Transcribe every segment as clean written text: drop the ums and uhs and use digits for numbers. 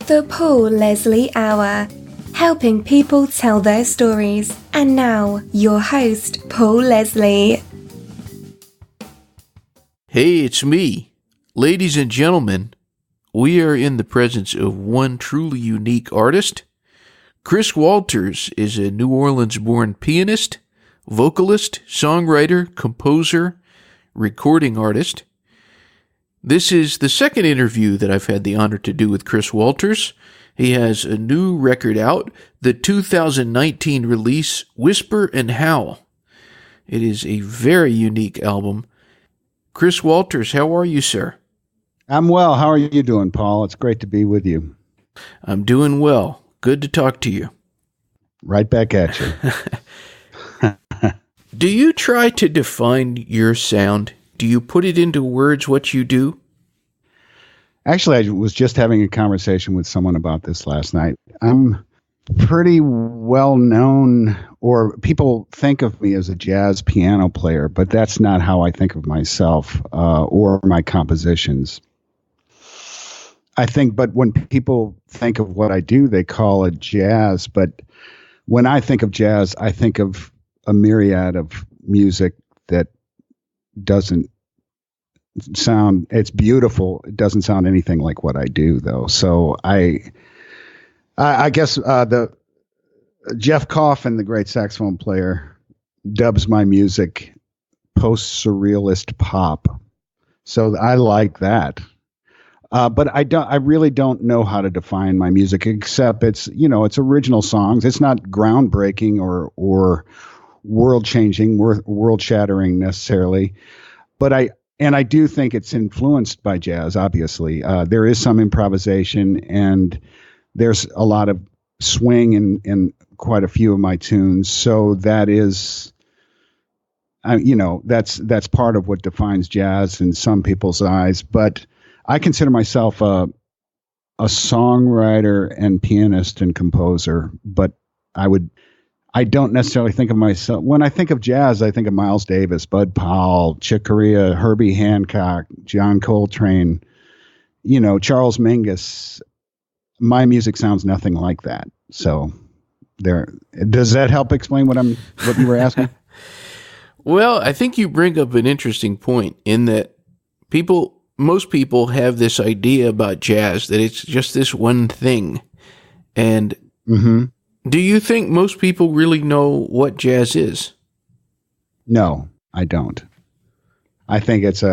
The Paul Leslie Hour, helping people tell their stories. And now, your host, Paul Leslie. Hey, it's me. Ladies and gentlemen, we are in the presence of one truly unique artist. Chris Walters is a New Orleans-born pianist, vocalist, songwriter, composer, recording artist. This is the second interview that I've had the honor to do with Chris Walters. He has a new record out, the 2019 release, Whisper and Howl. It is a very unique album. Chris Walters, how are you, sir? I'm well. How are you doing, Paul? It's great to be with you. I'm doing well. Good to talk to you. Right back at you. Do you try to define your sound? Do you put it into words what you do? Actually, I was just having a conversation with someone about this last night. I'm pretty well known, or people think of me as a jazz piano player, but that's not how I think of myself or my compositions. I think, but when people think of what I do, they call it jazz. But when I think of jazz, I think of a myriad of music that doesn't sound, it's beautiful. It doesn't sound anything like what I do, though. So I guess the Jeff Coffin, the great saxophone player, dubs my music post-surrealist pop. So I like that. But I really don't know how to define my music, except it's original songs. It's not groundbreaking or world-changing, world-shattering necessarily. But I do think it's influenced by jazz, obviously. There is some improvisation, and there's a lot of swing in quite a few of my tunes. So that is, that's part of what defines jazz in some people's eyes. But I consider myself a songwriter and pianist and composer, but I don't necessarily think of myself. When I think of jazz, I think of Miles Davis, Bud Powell, Chick Corea, Herbie Hancock, John Coltrane, Charles Mingus. My music sounds nothing like that. So does that help explain what you were asking? Well, I think you bring up an interesting point in that most people have this idea about jazz that it's just this one thing. And do you think most people really know what jazz is? No, I don't. I think it's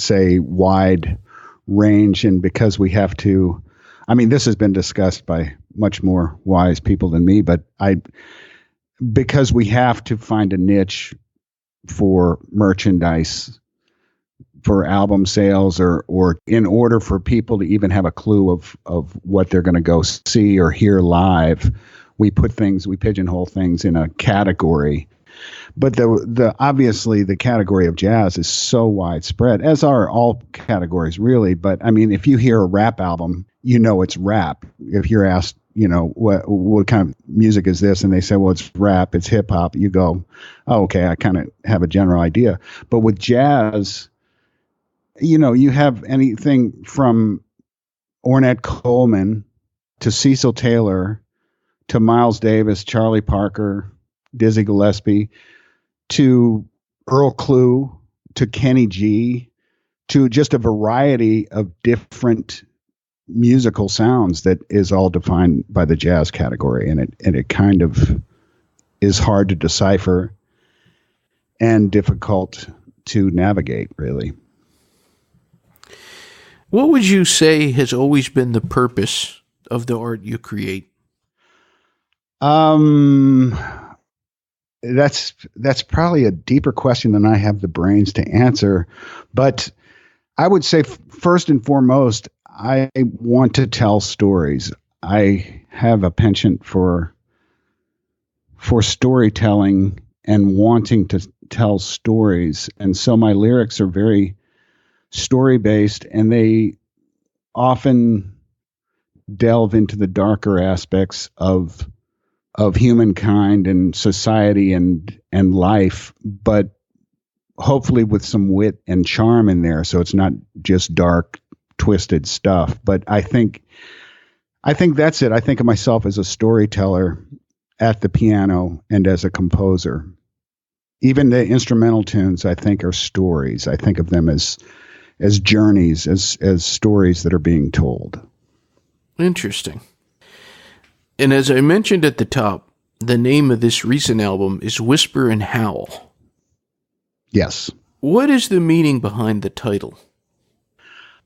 a wide range, and because we have to, this has been discussed by much more wise people than me, but because we have to find a niche for merchandise, for album sales, or in order for people to even have a clue of what they're going to go see or hear live, we pigeonhole things in a category. But obviously the category of jazz is so widespread, as are all categories really. But if you hear a rap album, it's rap. If you're asked, what kind of music is this? And they say, well, it's rap, it's hip hop. You go, oh, okay, I kind of have a general idea. But with jazz, you have anything from Ornette Coleman to Cecil Taylor to Miles Davis, Charlie Parker, Dizzy Gillespie, to Earl Klugh, to Kenny G, to just a variety of different musical sounds that is all defined by the jazz category. And it kind of is hard to decipher and difficult to navigate, really. What would you say has always been the purpose of the art you create? That's probably a deeper question than I have the brains to answer. But I would say first and foremost, I want to tell stories. I have a penchant for storytelling and wanting to tell stories. And so my lyrics are very story-based, and they often delve into the darker aspects of humankind and society and life, but hopefully with some wit and charm in there. So it's not just dark, twisted stuff. But I think I think that's it. I think of myself as a storyteller at the piano and as a composer. Even the instrumental tunes, I think, are stories. I think of them as journeys, as stories that are being told. Interesting. And as I mentioned at the top, the name of this recent album is Whisper and Howl. Yes. What is the meaning behind the title?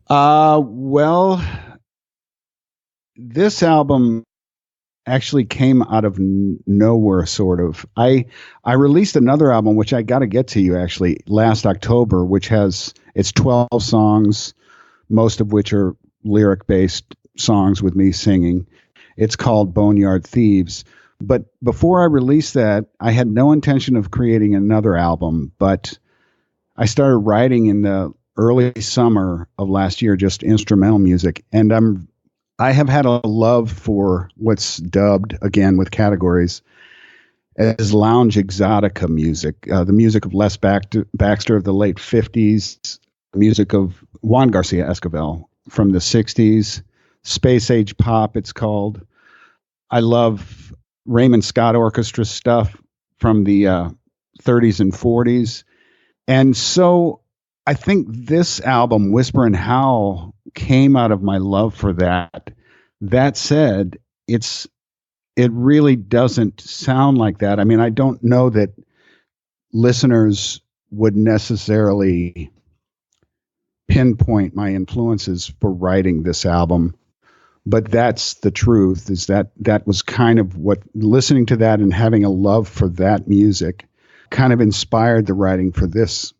Well, this album actually came out of nowhere, sort of. I released another album, which I got to get to you actually last October, which has, it's 12 songs, most of which are lyric-based songs with me singing. It's called Boneyard Thieves. But before I released that, I had no intention of creating another album, but I started writing in the early summer of last year, just instrumental music. And I have had a love for what's dubbed, again with categories, as lounge exotica music, the music of Les Baxter of the late 50s, music of Juan Garcia Esquivel from the 60s, space age pop it's called. I love Raymond Scott Orchestra stuff from the 30s and 40s. And so I think this album, Whisper and Howl, came out of my love for that. That said, it really doesn't sound like that. I mean, I don't know that listeners would necessarily pinpoint my influences for writing this album, but that's the truth, is that was kind of what, listening to that and having a love for that music kind of inspired the writing for this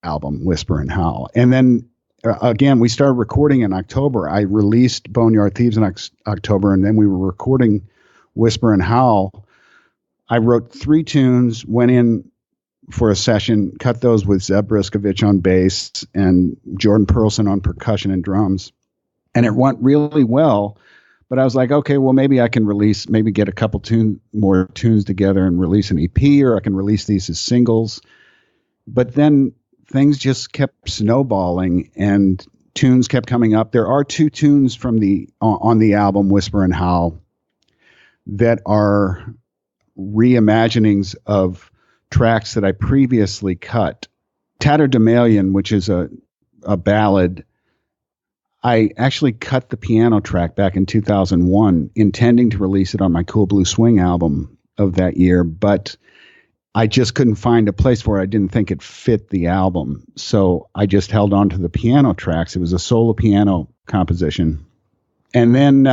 album, Whisper and Howl. And then again, we started recording in October. I released Boneyard Thieves in October, and then we were recording Whisper and Howl. I wrote 3 tunes, went in for a session, cut those with Zeb Briskovich on bass and Jordan Perlson on percussion and drums. And it went really well. But I was like, okay, well, maybe I can maybe get a couple more tunes together and release an EP, or I can release these as singles. But then things just kept snowballing and tunes kept coming up. There are 2 tunes from on the album Whisper and Howl that are reimaginings of tracks that I previously cut. Tatterdemalion, which is a ballad, I actually cut the piano track back in 2001, intending to release it on my Cool Blue Swing album of that year, but I just couldn't find a place for it. I didn't think it fit the album. So I just held on to the piano tracks. It was a solo piano composition. And then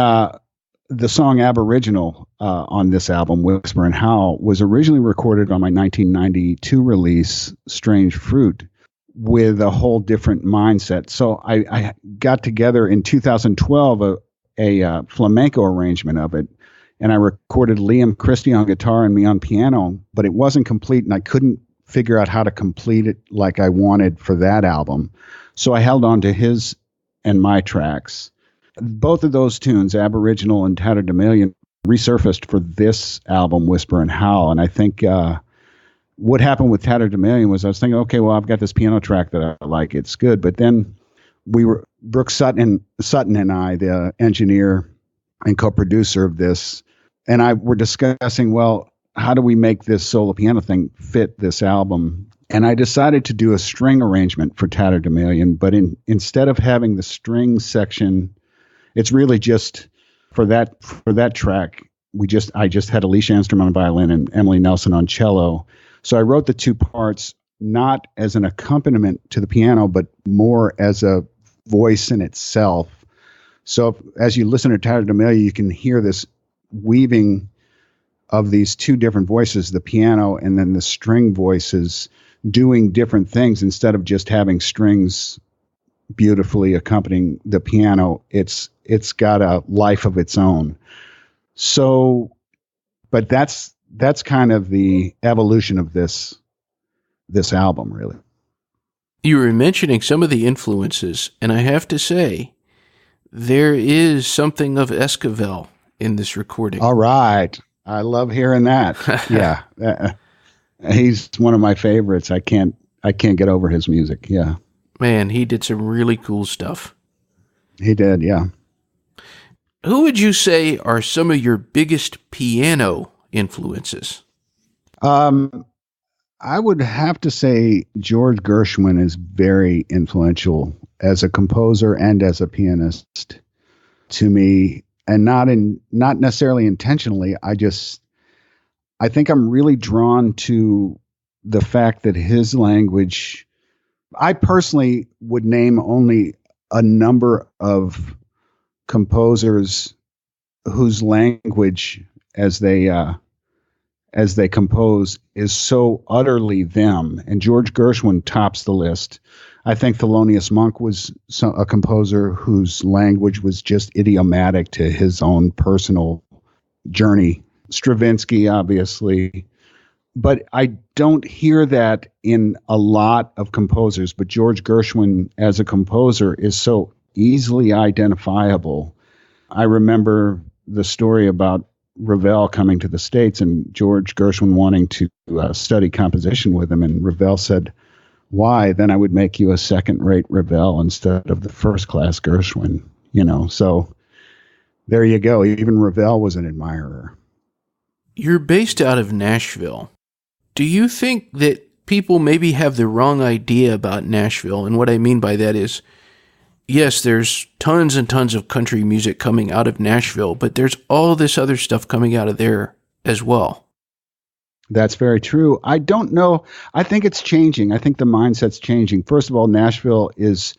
the song Aboriginal on this album, Whisper and Howl, was originally recorded on my 1992 release, Strange Fruit, with a whole different mindset. So I got together in 2012 a flamenco arrangement of it, and I recorded Liam Christie on guitar and me on piano, but it wasn't complete, and I couldn't figure out how to complete it like I wanted for that album. So I held on to his and my tracks. Both of those tunes, Aboriginal and Tatterdemalion, resurfaced for this album, Whisper and Howl. And I think what happened with Tatterdemalion was I was thinking, okay, well, I've got this piano track that I like. It's good. But then Brooks Sutton and I, the engineer and co-producer of this, and I were discussing, well, how do we make this solo piano thing fit this album? And I decided to do a string arrangement for Tatterdemalion, but instead of having the string section, it's really just for that track, I just had Alicia Instrument on violin and Emily Nelson on cello. So I wrote the 2 parts not as an accompaniment to the piano, but more as a voice in itself. So as you listen to Tatterdemalion, you can hear this weaving of these 2 different voices, the piano and then the string voices, doing different things. Instead of just having strings beautifully accompanying the piano, it's got a life of its own. So, but that's kind of the evolution of this album, really. You were mentioning some of the influences, and I have to say, there is something of Esquivel in this recording. All right. I love hearing that. Yeah. He's one of my favorites. I can't get over his music. Yeah. Man, he did some really cool stuff. He did, yeah. Who would you say are some of your biggest piano influences? I would have to say George Gershwin is very influential as a composer and as a pianist to me, and not necessarily intentionally. I think I'm really drawn to the fact that his language, I personally would name only a number of composers whose language as they compose is so utterly them, and George Gershwin tops the list. I think Thelonious Monk was a composer whose language was just idiomatic to his own personal journey. Stravinsky, obviously, but I don't hear that in a lot of composers. But George Gershwin as a composer is so easily identifiable. I remember the story about Ravel coming to the States and George Gershwin wanting to study composition with him. And Ravel said, "Why? Then I would make you a second-rate Ravel instead of the first-class Gershwin." So there you go. Even Ravel was an admirer. You're based out of Nashville. Do you think that people maybe have the wrong idea about Nashville? And what I mean by that is, yes, there's tons and tons of country music coming out of Nashville, but there's all this other stuff coming out of there as well. That's very true. I don't know. I think it's changing. I think the mindset's changing. First of all, Nashville is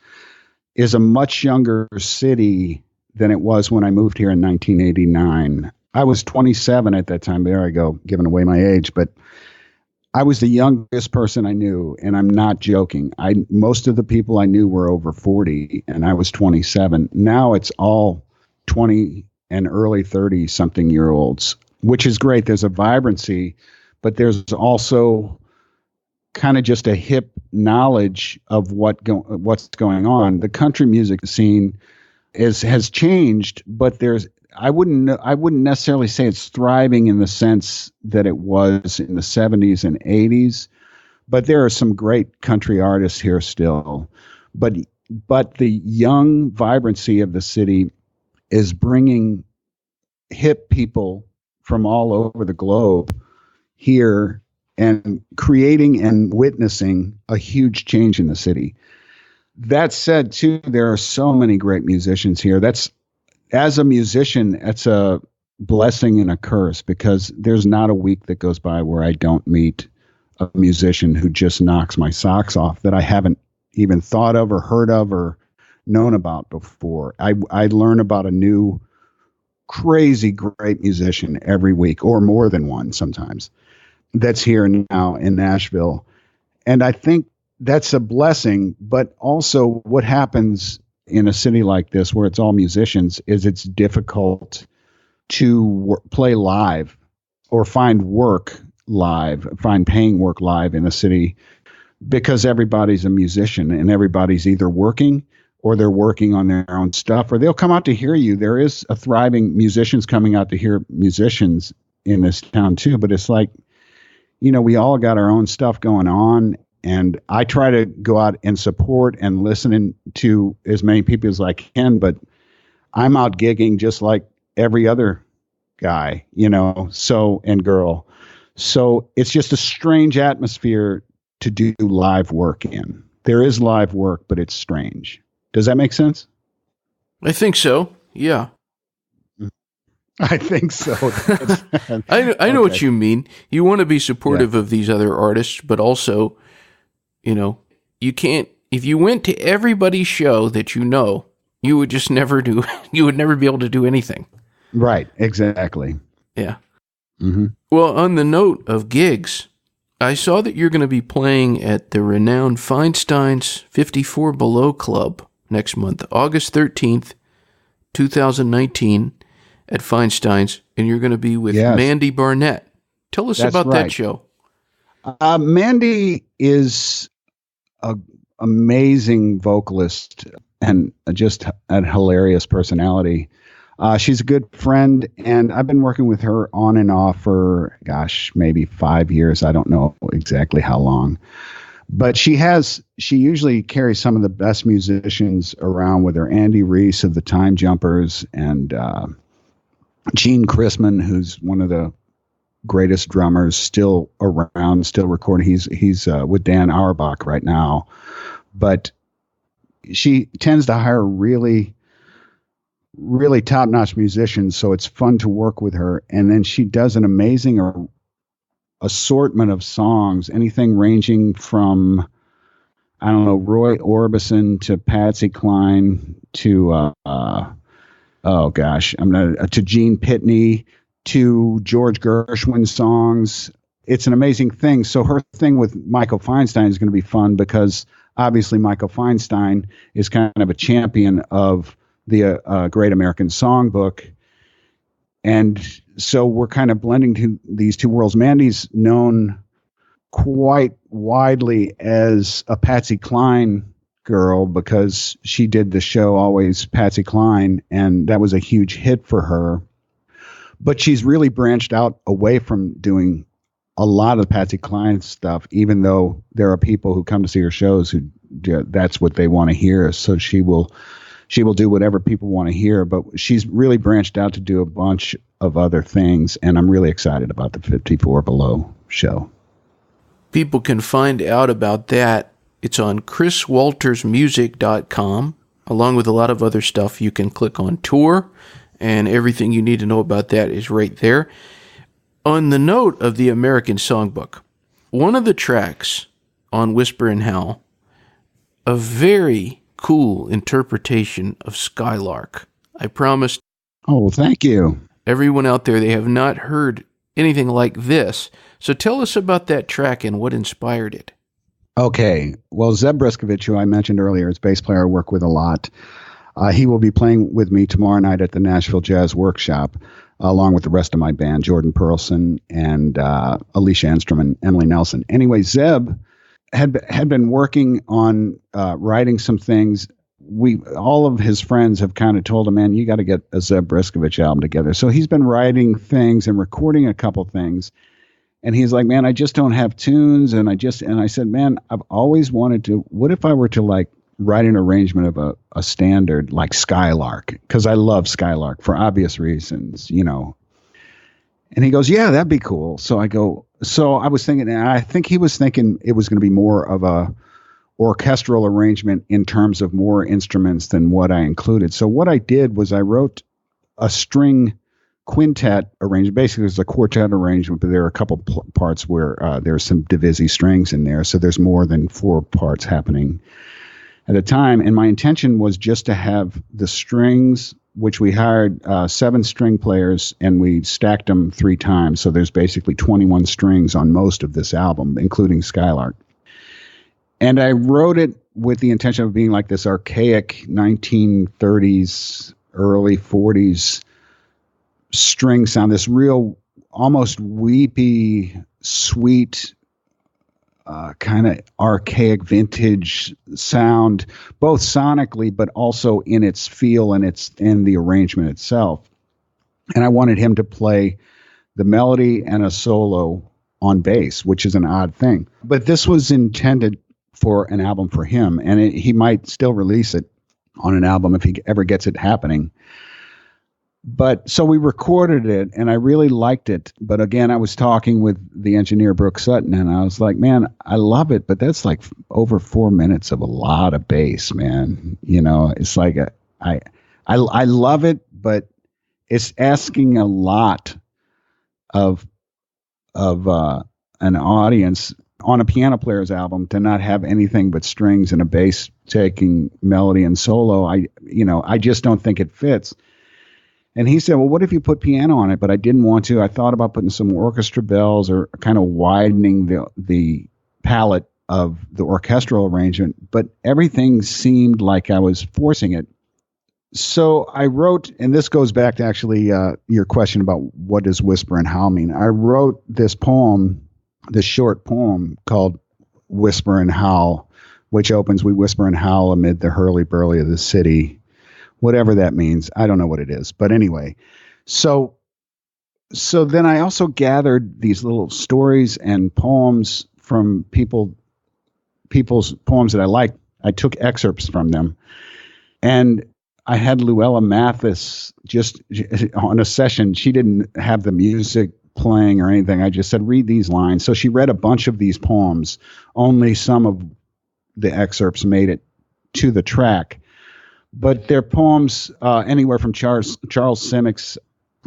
a much younger city than it was when I moved here in 1989. I was 27 at that time. There I go, giving away my age, but I was the youngest person I knew, and I'm not joking. Most of the people I knew were over 40, and I was 27. Now it's all 20 and early 30-something-year-olds, which is great. There's a vibrancy, but there's also kind of just a hip knowledge of what's going on. The country music scene has changed, but I wouldn't necessarily say it's thriving in the sense that it was in the 70s and 80s, but there are some great country artists here still. But the young vibrancy of the city is bringing hip people from all over the globe here and creating and witnessing a huge change in the city. That said, too, there are so many great musicians here. As a musician, it's a blessing and a curse, because there's not a week that goes by where I don't meet a musician who just knocks my socks off that I haven't even thought of or heard of or known about before. I learn about a new crazy great musician every week, or more than one sometimes, that's here now in Nashville. And I think that's a blessing, but also what happens in a city like this where it's all musicians is it's difficult to play live or find paying work live in a city, because everybody's a musician and everybody's either working or they're working on their own stuff, or they'll come out to hear you. There is a thriving musicians coming out to hear musicians in this town too, but it's like, we all got our own stuff going on. And I try to go out and support and listen to as many people as I can, but I'm out gigging just like every other guy, and girl. So it's just a strange atmosphere to do live work in. There is live work, but it's strange. Does that make sense? I think so. Yeah. I think so. I know what you mean. You want to be supportive of these other artists, but also, you can't, if you went to everybody's show that you would just never you would never be able to do anything. Right. Exactly. Yeah. Mm-hmm. Well, on the note of gigs, I saw that you're going to be playing at the renowned Feinstein's 54 Below Club next month, August 13th, 2019 at Feinstein's, and you're going to be with Mandy Barnett. Tell us about that show. Mandy is an amazing vocalist and just a hilarious personality. She's a good friend, and I've been working with her on and off for, maybe 5 years. I don't know exactly how long. But she usually carries some of the best musicians around with her. Andy Reese of the Time Jumpers and Gene Chrisman, who's one of the greatest drummers still around, still recording. He's with Dan Auerbach right now. But she tends to hire really, really top-notch musicians, so it's fun to work with her. And then she does an amazing assortment of songs, anything ranging from, I don't know, Roy Orbison to Patsy Cline to to Gene Pitney to George Gershwin songs. It's an amazing thing. So her thing with Michael Feinstein is going to be fun because obviously Michael Feinstein is kind of a champion of the Great American Songbook. And so we're kind of blending these two worlds. Mandy's known quite widely as a Patsy Cline girl because she did the show Always Patsy Cline, and that was a huge hit for her. But she's really branched out away from doing a lot of Patsy Cline stuff, even though there are people who come to see her shows who that's what they want to hear. So she will do whatever people want to hear, but she's really branched out to do a bunch of other things, and I'm really excited about the 54 Below show. People can find out about that. It's on chriswaltersmusic.com, along with a lot of other stuff. You can click on tour, and everything you need to know about that is right there. On the note of the American Songbook, one of the tracks on Whisper and Howl, a very cool interpretation of Skylark. I promised. Oh, thank you. Everyone out there, they have not heard anything like this. So tell us about that track and what inspired it. Okay. Well, Zeb Briskovich, who I mentioned earlier, is a bass player I work with a lot. He will be playing with me tomorrow night at the Nashville Jazz Workshop, along with the rest of my band, Jordan Perlson and Alicia Enstrom and Emily Nelson. Anyway, Zeb had been working on writing some things. All of his friends have kind of told him, man, you got to get a Zeb Briskovich album together. So he's been writing things and recording a couple things. And he's like, man, I just don't have tunes. And I said, man, I've always wanted to, what if I were to like write an arrangement of a standard like Skylark? Because I love Skylark for obvious reasons, you know. And he goes, yeah, that'd be cool. So I was thinking, and I think he was thinking it was going to be more of a orchestral arrangement in terms of more instruments than what I included. So what I did was I wrote a string quintet arrangement. Basically, it's a quartet arrangement, but there are a couple parts where there's some Divisi strings in there. So there's more than 4 parts happening at a time. And my intention was just to have the strings, which we hired 7 string players, and we stacked them 3 times. So there's basically 21 strings on most of this album, including Skylark. And I wrote it with the intention of being like this archaic 1930s, early 40s string sound, this real almost weepy, sweet, kind of archaic vintage sound, both sonically, but also in its feel and in the arrangement itself. And I wanted him to play the melody and a solo on bass, which is an odd thing. But this was intended for an album for him, and he might still release it on an album if he ever gets it happening. But so we recorded it, and I really liked it. But again, I was talking with the engineer, Brooke Sutton, and I was like, man, I love it, but that's like over 4 minutes of a lot of bass, man. You know, it's like I love it, but it's asking a lot of an audience on a piano player's album to not have anything but strings and a bass taking melody and solo. I just don't think it fits. And he said, well, what if you put piano on it? But I didn't want to. I thought about putting some orchestra bells or kind of widening the palette of the orchestral arrangement, but everything seemed like I was forcing it. So I wrote, and this goes back to actually your question about what does Whisper and Howl mean. I wrote this poem, this short poem called Whisper and Howl, which opens, we whisper and howl amid the hurly-burly of the city. Whatever that means. I don't know what it is. But anyway, so then I also gathered these little stories and poems from people people's poems that I liked, I took excerpts from them. And I had Luella Mathis just on a session. She didn't have the music playing or anything. I just said, read these lines. So she read a bunch of these poems. Only some of the excerpts made it to the track. But they're poems anywhere from Charles Simich's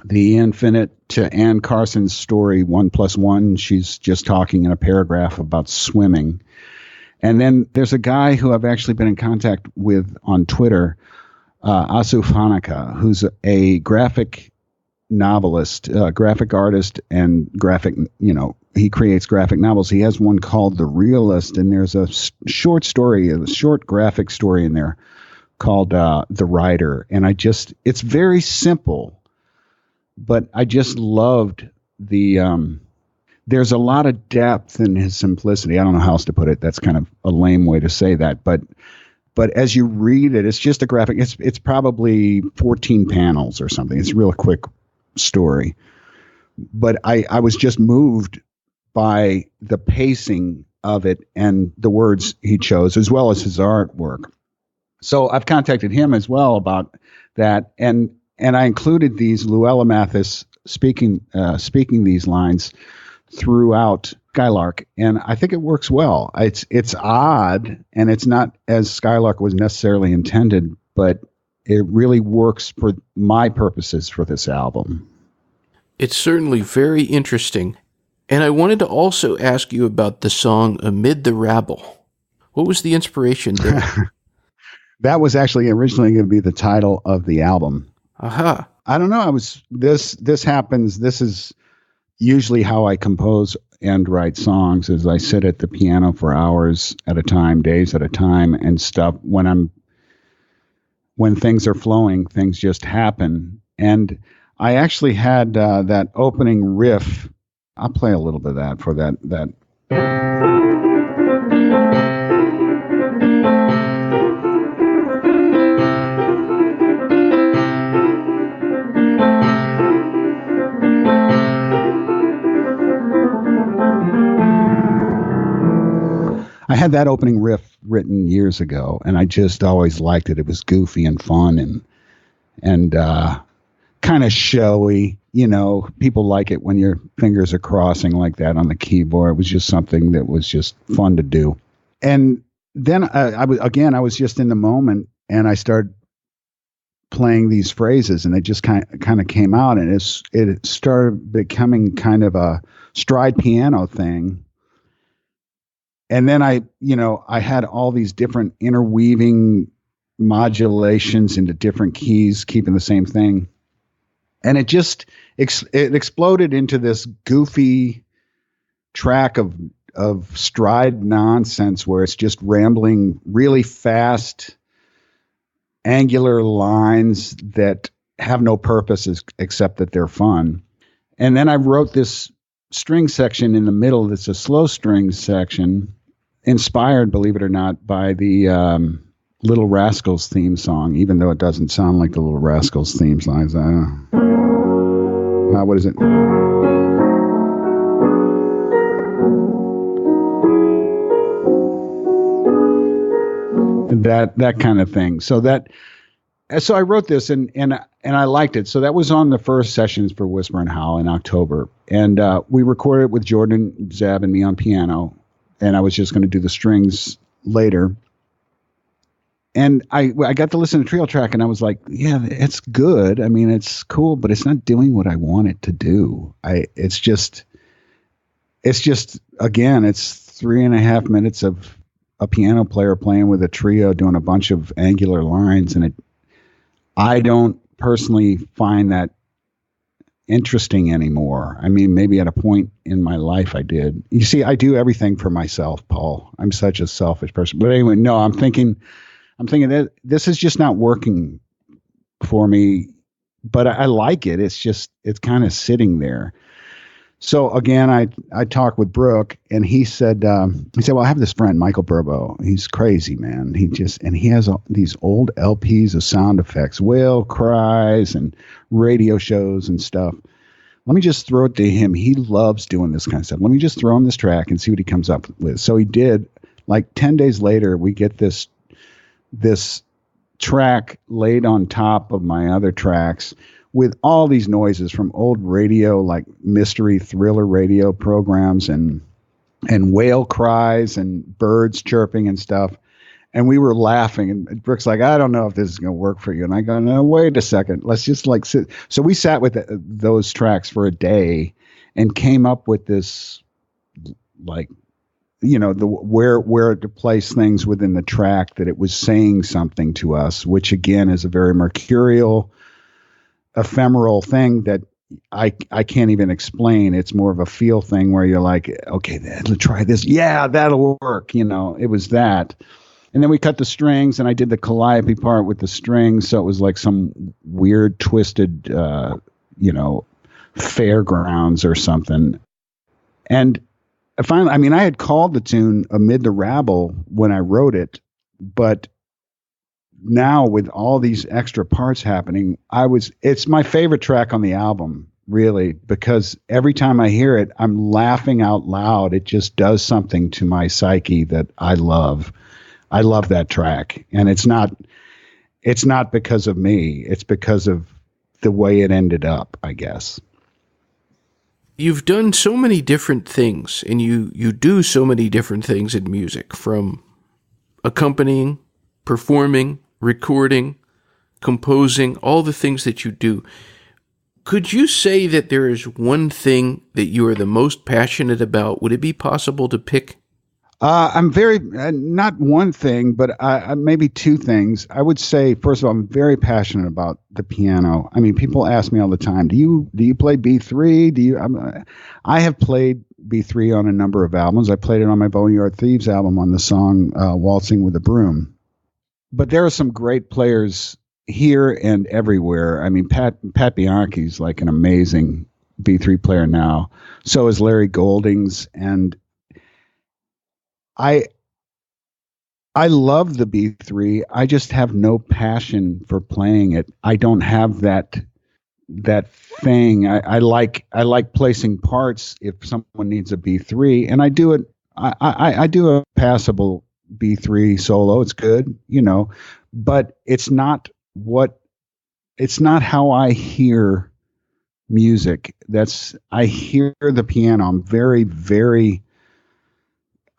The Infinite to Anne Carson's story, 1+1. She's just talking in a paragraph about swimming. And then there's a guy who I've actually been in contact with on Twitter, Asuf Hanaka, who's a graphic novelist, graphic artist, and he creates graphic novels. He has one called The Realist, and there's a short graphic story in there called The Rider. And it's very simple, but I just loved there's a lot of depth in his simplicity. I don't know how else to put it. That's kind of a lame way to say that, but as you read it, it's just a graphic. It's probably 14 panels or something. It's a real quick story. But I was just moved by the pacing of it and the words he chose, as well as his artwork. So I've contacted him as well about that. And I included these Luella Mathis speaking these lines throughout Skylark, and I think it works well. It's odd, and it's not as Skylark was necessarily intended, but it really works for my purposes for this album. It's certainly very interesting. And I wanted to also ask you about the song Amid the Rabble. What was the inspiration there? That was actually originally going to be the title of the album. Aha. I don't know. This happens. This is usually how I compose and write songs, is I sit at the piano for hours at a time, days at a time, and stuff. When things are flowing, things just happen. And I actually had that opening riff. I'll play a little bit of that for that. I had that opening riff written years ago, and I just always liked it. It was goofy and fun and kind of showy. People like it when your fingers are crossing like that on the keyboard. It was just something that was just fun to do. And then I was just in the moment, and I started playing these phrases, and it just kind of came out, and it started becoming kind of a stride piano thing. And then I had all these different interweaving modulations into different keys, keeping the same thing. And it just it exploded into this goofy track of stride nonsense where it's just rambling really fast, angular lines that have no purpose except that they're fun. And then I wrote this string section in the middle that's a slow string section, inspired, believe it or not, by the Little Rascals theme song, even though it doesn't sound like the Little Rascals theme songs. What is it? That kind of thing. So I wrote this and I liked it. So that was on the first sessions for Whisper and Howl in October, and we recorded it with Jordan, Zeb, and me on piano. And I was just going to do the strings later. And I got to listen to the trio track, and I was like, yeah, it's good. I mean, it's cool, but it's not doing what I want it to do. It's just, again, it's 3.5 minutes of a piano player playing with a trio doing a bunch of angular lines. And I don't personally find that interesting anymore. I mean, maybe at a point in my life I did. You see, I do everything for myself, Paul. I'm such a selfish person. But anyway, no, I'm thinking that this is just not working for me, but I like it. It's kind of sitting there. So again, I talked with Brooke, and he said, well, I have this friend, Michael Burbo. He's crazy, man. He has these old LPs of sound effects, whale cries and radio shows and stuff. Let me just throw it to him. He loves doing this kind of stuff. Let me just throw him this track and see what he comes up with. So he did. like 10 days later, we get this track laid on top of my other tracks with all these noises from old radio, like mystery thriller radio programs and whale cries and birds chirping and stuff. And we were laughing, and Brooke's like, I don't know if this is going to work for you. And I go, no, wait a second. Let's just like sit. So we sat with those tracks for a day and came up with this, like, where to place things within the track that it was saying something to us, which again is a very mercurial, ephemeral thing that I can't even explain. It's more of a feel thing where you're like, okay, let's try this. Yeah, that'll work. It was that. And then we cut the strings, and I did the calliope part with the strings. So it was like some weird, twisted, fairgrounds or something. And finally, I had called the tune Amid the Rabble when I wrote it, but now with all these extra parts happening, it's my favorite track on the album, really, because every time I hear it, I'm laughing out loud. It just does something to my psyche that I love. I love that track, and it's not because of me. It's because of the way it ended up, I guess. You've done so many different things, and you do so many different things in music, from accompanying, performing, recording, composing, all the things that you do. Could you say that there is one thing that you are the most passionate about? Would it be possible to pick? I'm very, not one thing, but maybe two things. I would say, first of all, I'm very passionate about the piano. I mean, people ask me all the time, do you play B3? I have played B3 on a number of albums. I played it on my Boneyard Thieves album on the song Waltzing with a Broom. But there are some great players here and everywhere. I mean, Pat Bianchi's like an amazing B3 player now. So is Larry Goldings, and I love the B3. I just have no passion for playing it. I don't have that thing. I like placing parts if someone needs a B3, and I do it. I do a passable B3 solo. It's good, but it's not how I hear music. I hear the piano.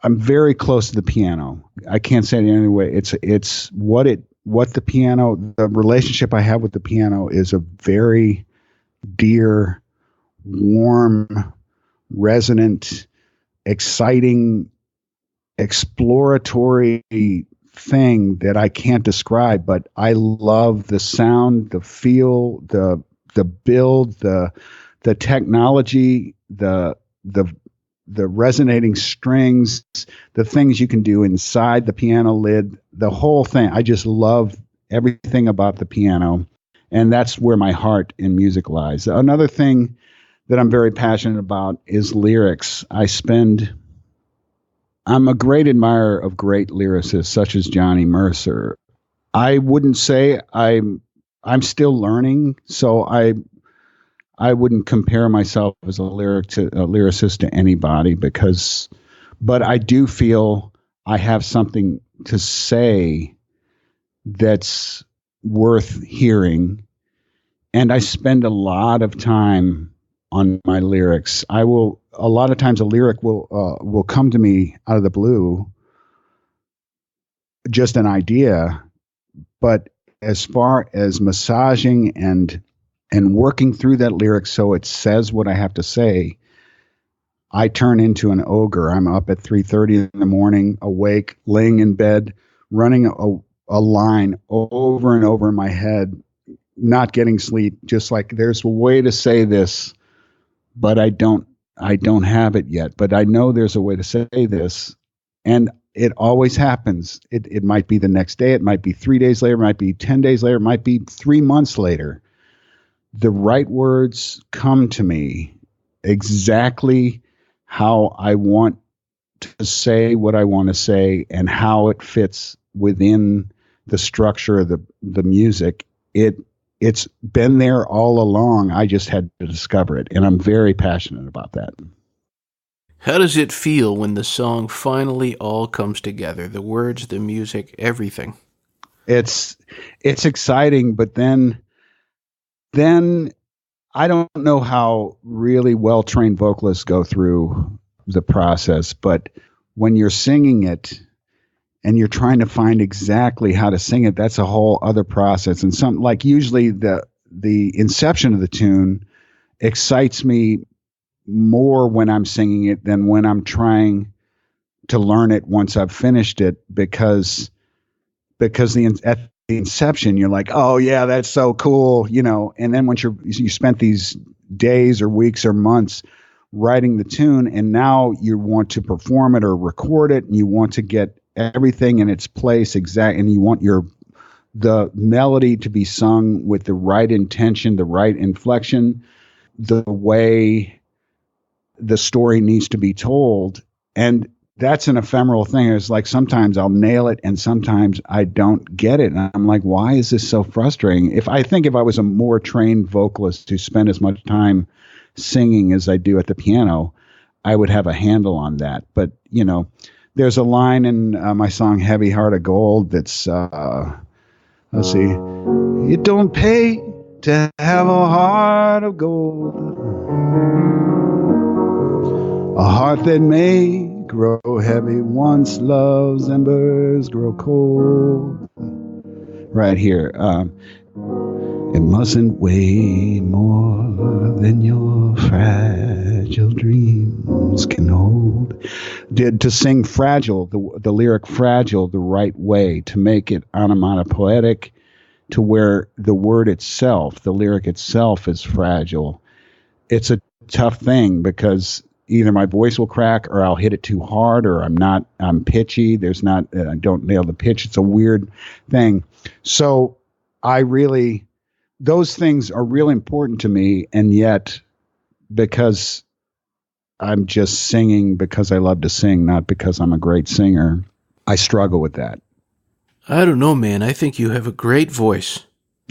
I'm very close to the piano. I can't say it any way. It's what the piano, the relationship I have with the piano is a very dear, warm, resonant, exciting, exploratory thing that I can't describe, but I love the sound, the feel, the build, the technology, the resonating strings, the things you can do inside the piano lid, the whole thing. I just love everything about the piano, and that's where my heart in music lies. Another thing that I'm very passionate about is lyrics. I'm a great admirer of great lyricists such as Johnny Mercer. I wouldn't say I'm still learning, so I wouldn't compare myself as a lyricist to anybody but I do feel I have something to say that's worth hearing, and I spend a lot of time on my lyrics. A lot of times a lyric will come to me out of the blue, just an idea, but as far as massaging and working through that lyric so it says what I have to say, I turn into an ogre. I'm up at 3:30 in the morning, awake, laying in bed, running a line over and over in my head, not getting sleep, just like there's a way to say this, but I don't have it yet. But I know there's a way to say this, and it always happens. It might be the next day, it might be 3 days later, it might be 10 days later, it might be 3 months later. The right words come to me exactly how I want to say what I want to say and how it fits within the structure of the music. It's been there all along. I just had to discover it, and I'm very passionate about that. How does it feel when the song finally all comes together? The words, the music, everything. It's exciting, but then I don't know how really well-trained vocalists go through the process, but when you're singing it and you're trying to find exactly how to sing it, that's a whole other process. And usually the inception of the tune excites me more when I'm singing it than when I'm trying to learn it once I've finished it, because at the inception you're like, oh yeah, that's so cool, and then once you spent these days or weeks or months writing the tune, and now you want to perform it or record it, and you want to get everything in its place and you want the melody to be sung with the right intention, the right inflection, the way the story needs to be told. And that's an ephemeral thing. It's like sometimes I'll nail it and sometimes I don't get it. And I'm like, why is this so frustrating? If I was a more trained vocalist who spent as much time singing as I do at the piano, I would have a handle on that. But, there's a line in my song Heavy Heart of Gold that's, let's see, it don't pay to have a heart of gold, a heart that may grow heavy once love's embers grow cold. Right here. It mustn't weigh more than your fragile dreams can hold. To sing fragile, the lyric fragile, the right way, to make it onomatopoetic, to where the word itself, the lyric itself is fragile. It's a tough thing because either my voice will crack or I'll hit it too hard, or I'm pitchy. I don't nail the pitch. It's a weird thing. So those things are really important to me. And yet, because I'm just singing because I love to sing, not because I'm a great singer, I struggle with that. I don't know, man. I think you have a great voice.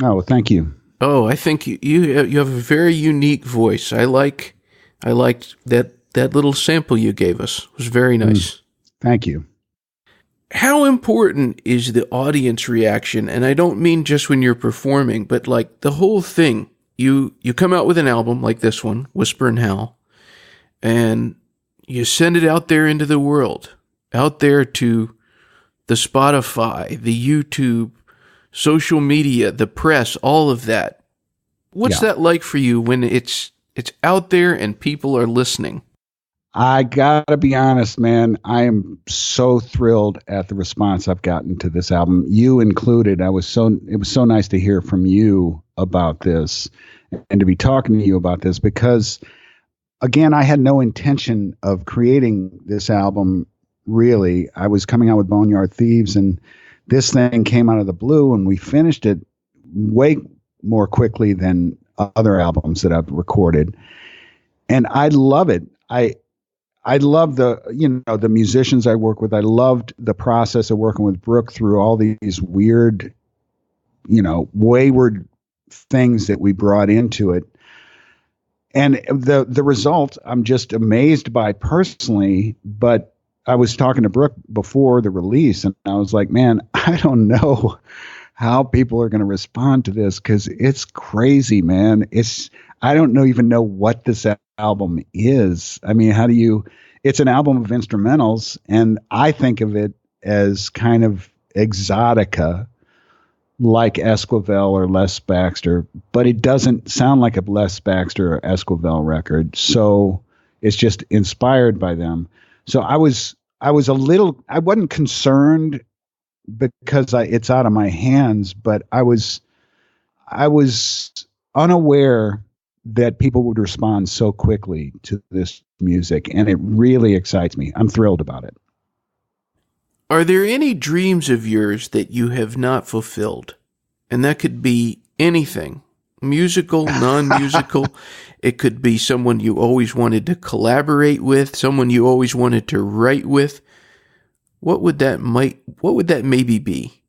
Oh, thank you. Oh, I think you have a very unique voice. I liked that little sample you gave us. It was very nice. Thank you. How important is the audience reaction? And I don't mean just when you're performing, but like the whole thing. You come out with an album like this one, Whisper and Howl, and you send it out there into the world, out there to the Spotify, the YouTube, social media, the press, all of that. What's that like for you when it's out there and people are listening? I gotta be honest, man. I am so thrilled at the response I've gotten to this album, you included. It was so nice to hear from you about this and to be talking to you about this, because again, I had no intention of creating this album. Really, I was coming out with Boneyard Thieves, and this thing came out of the blue, and we finished it way more quickly than other albums that I've recorded. And I love it. I love the musicians I work with. I loved the process of working with Brooke through all these weird, wayward things that we brought into it. And the result, I'm just amazed by personally. But I was talking to Brooke before the release, and I was like, man, I don't know how people are going to respond to this, because it's crazy, man. I don't even know what this album is. I mean, it's an album of instrumentals, and I think of it as kind of exotica, like Esquivel or Les Baxter, but it doesn't sound like a Les Baxter or Esquivel record. So it's just inspired by them. So I wasn't concerned because it's out of my hands, but I was unaware that people would respond so quickly to this music, and it really excites me. I'm thrilled about it. Are there any dreams of yours that you have not fulfilled? And that could be anything, musical, non-musical. It could be someone you always wanted to collaborate with, someone you always wanted to write with. What would that maybe be?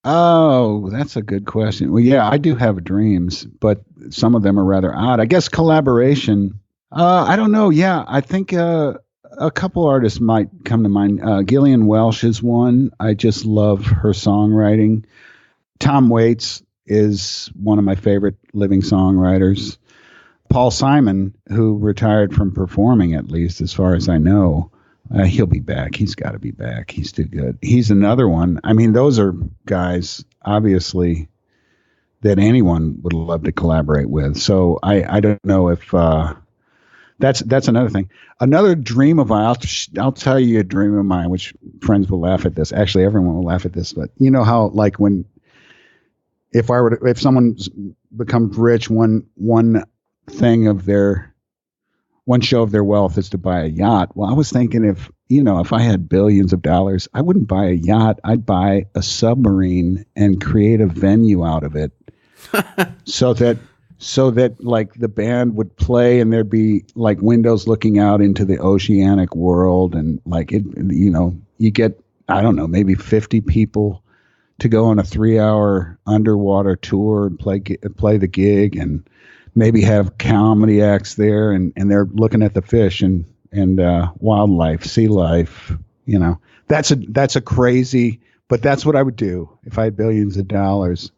Oh, that's a good question. Well, yeah, I do have dreams, but some of them are rather odd. I guess collaboration. I don't know. Yeah, I think a couple artists might come to mind. Gillian Welsh is one. I just love her songwriting. Tom Waits is one of my favorite living songwriters. Paul Simon, who retired from performing, at least as far as I know, he'll be back. He's got to be back. He's too good. He's another one. I mean, those are guys, obviously, that anyone would love to collaborate with. So I don't know if that's another thing. Another dream of mine, I'll tell you a dream of mine, which friends will laugh at this. Actually, everyone will laugh at this. But you know how, like, if someone becomes rich, one show of their wealth is to buy a yacht. Well, I was thinking if I had billions of dollars, I wouldn't buy a yacht. I'd buy a submarine and create a venue out of it so that like the band would play and there'd be like windows looking out into the oceanic world. And like you get, I don't know, maybe 50 people to go on a 3-hour underwater tour and play the gig, and maybe have comedy acts there, and they're looking at the fish and wildlife, sea life. That's a crazy, but that's what I would do if I had billions of dollars.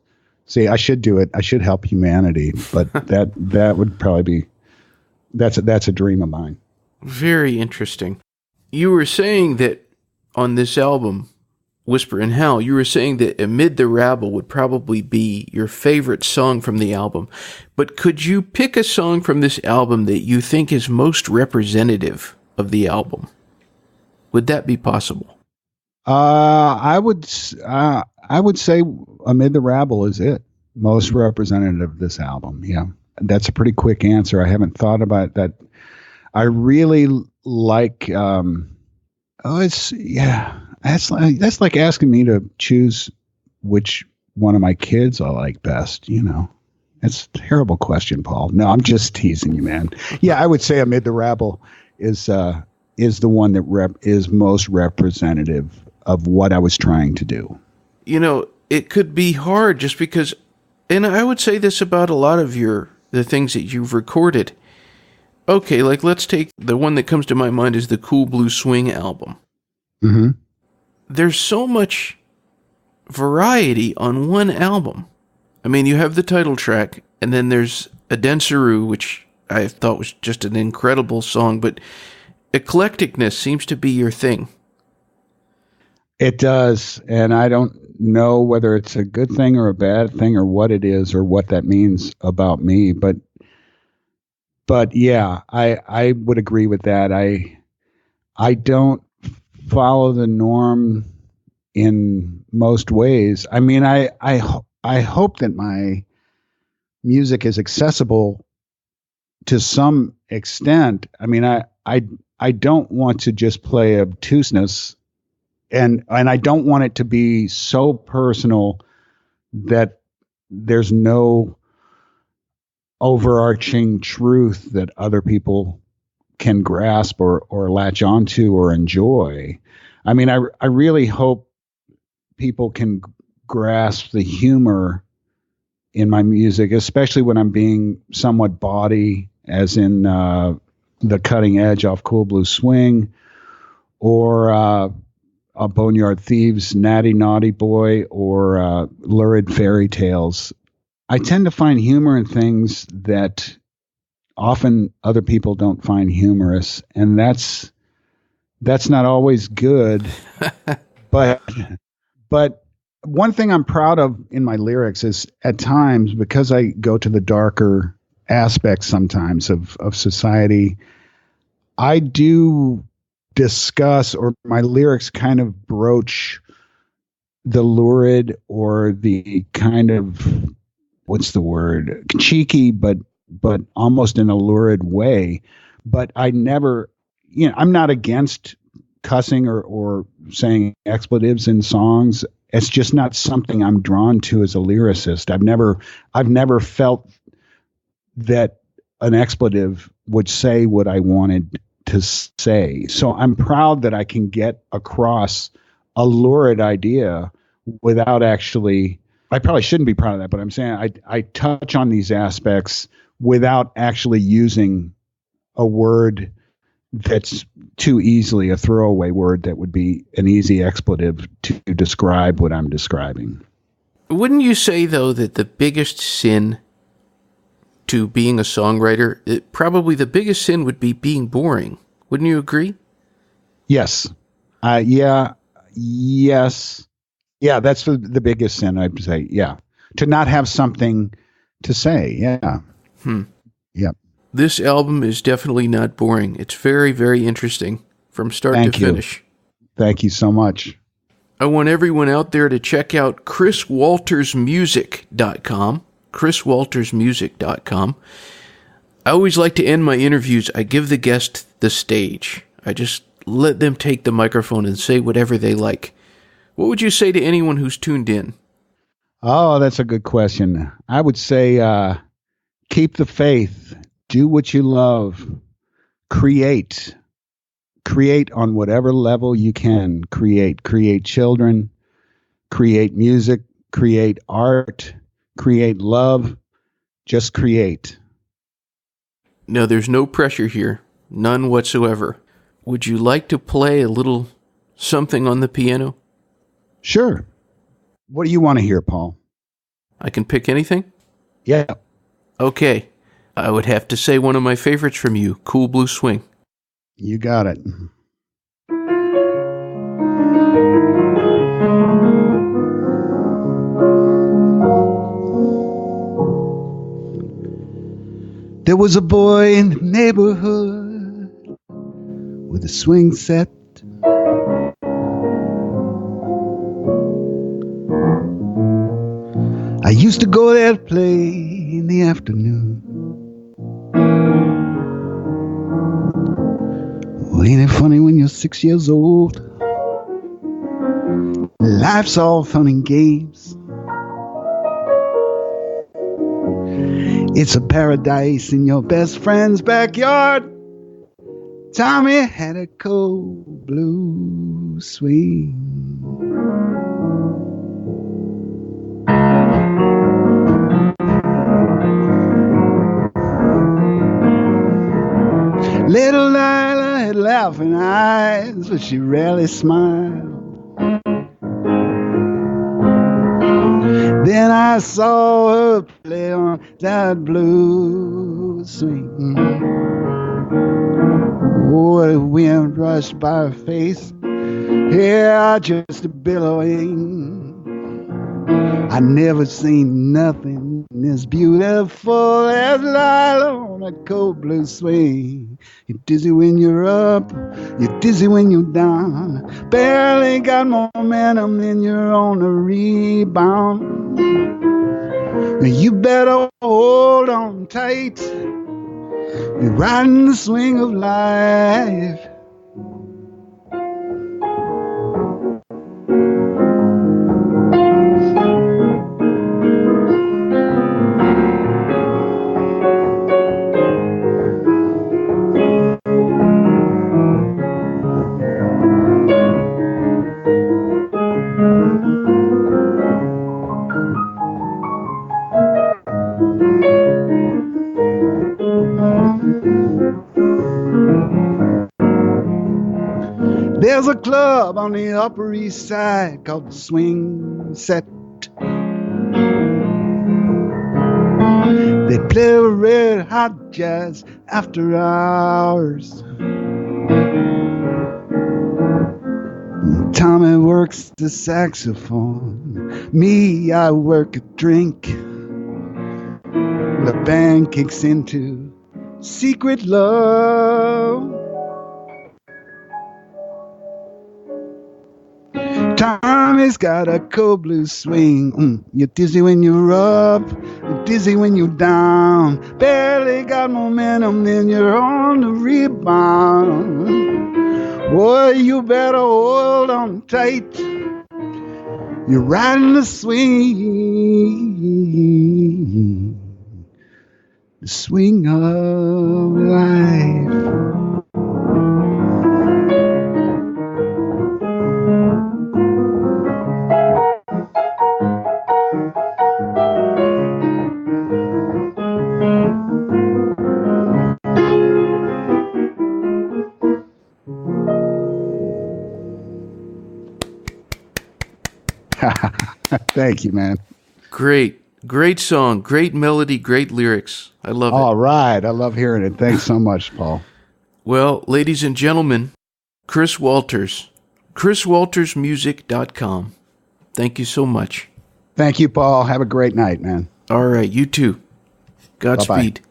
See, I should do it. I should help humanity, but that would probably be, that's a dream of mine. Very interesting. You were saying that on this album, Whisper and Howl, you were saying that Amid the Rabble would probably be your favorite song from the album. But could you pick a song from this album that you think is most representative of the album? Would that be possible? I would say Amid the Rabble is it. Most representative of this album. Yeah. That's a pretty quick answer. I haven't thought about that. I really like, that's like asking me to choose which one of my kids I like best. That's a terrible question, Paul. No, I'm just teasing you, man. Yeah, I would say Amid the Rabble is the one that is most representative of what I was trying to do. It could be hard just because, and I would say this about a lot of the things that you've recorded. Okay, like let's take the one that comes to my mind is the Cool Blue Swing album. Mm-hmm. There's so much variety on one album. I mean, you have the title track, and then there's A Danceroo, which I thought was just an incredible song, but eclecticness seems to be your thing. It does, and I don't know whether it's a good thing or a bad thing or what it is or what that means about me, but yeah, I would agree with that. I don't follow the norm in most ways. I mean, I hope that my music is accessible to some extent. I mean, I don't want to just play obtuseness, and I don't want it to be so personal that there's no overarching truth that other people can grasp or latch onto or enjoy. I mean, I really hope people can grasp the humor in my music, especially when I'm being somewhat bawdy, as in The Cutting Edge off Cool Blue Swing, or a Boneyard Thieves, Natty Naughty Boy, or Lurid Fairy Tales. I tend to find humor in things that often other people don't find humorous, and that's not always good. but one thing I'm proud of in my lyrics is at times, because I go to the darker aspects sometimes of society, I do discuss, or my lyrics kind of broach the lurid or the kind of, what's the word, cheeky, but almost in a lurid way. But I never, I'm not against cussing or saying expletives in songs. It's just not something I'm drawn to as a lyricist. I've never felt that an expletive would say what I wanted to say. So I'm proud that I can get across a lurid idea without actually, I probably shouldn't be proud of that, but I'm saying I touch on these aspects without actually using a word that's too easily a throwaway word that would be an easy expletive to describe what I'm describing. Wouldn't you say, though, that the biggest sin to being a songwriter, probably the biggest sin would be being boring? Wouldn't you agree? Yes. Yes. Yeah, that's the biggest sin, I'd say. Yeah. To not have something to say. Yeah. Yep. This album is definitely not boring. It's very, very interesting from start to finish. Thank you so much. I want everyone out there to check out chriswaltersmusic.com. chriswaltersmusic.com. I always like to end my interviews. I give the guest the stage. I just let them take the microphone and say whatever they like. What would you say to anyone who's tuned in? Oh, that's a good question. I would say keep the faith. Do what you love. Create on whatever level you can. Create children, create music, create art, create love. Just create. No, there's no pressure here. None whatsoever. Would you like to play a little something on the piano? Sure. What do you want to hear, Paul? I can pick anything? Yeah. Okay. I would have to say one of my favorites from you, Cool Blue Swing. You got it. There was a boy in the neighborhood with a swing set. I used to go there to play in the afternoon. Well, ain't it funny when you're 6 years old? Life's all fun and games. It's a paradise in your best friend's backyard. Tommy had a cold blue swing. Little Lila had laughing eyes, but she rarely smiled. Then I saw her play on that blue swing. Oh, the wind rushed by her face, hair just a billowing. I never seen nothing as beautiful as Lila on a cold blue swing. You're dizzy when you're up, you're dizzy when you're down. Barely got momentum, then you're on a rebound. You better hold on tight. You're riding the swing of life. There's a club on the Upper East Side called the Swing Set. They play red hot jazz after hours. Tommy works the saxophone. Me, I work a drink. The band kicks into Secret Love. Tommy's got a cold blue swing. You're dizzy when you're up, you're dizzy when you're down. Barely got momentum, then you're on the rebound. Boy, you better hold on tight. You're riding the swing of life. Thank you, man. Great song, great melody, great lyrics. I love it. All right. I love hearing it. Thanks so much, Paul. Well, ladies and gentlemen, Chris Walters, chriswaltersmusic.com. Thank you so much. Thank you, Paul. Have a great night, man. All right, you too. Godspeed. Bye-bye.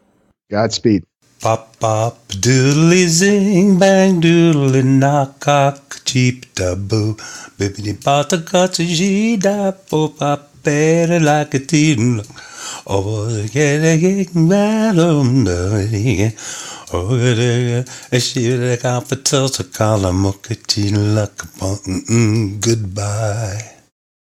Godspeed. Pop pop doodly zing bang doodly knock cock cheep da boo bibbidi bata gotcha gee da po pop better like a teen oh get a mad on the oh a she like a patel to call a muckateen luck upon goodbye.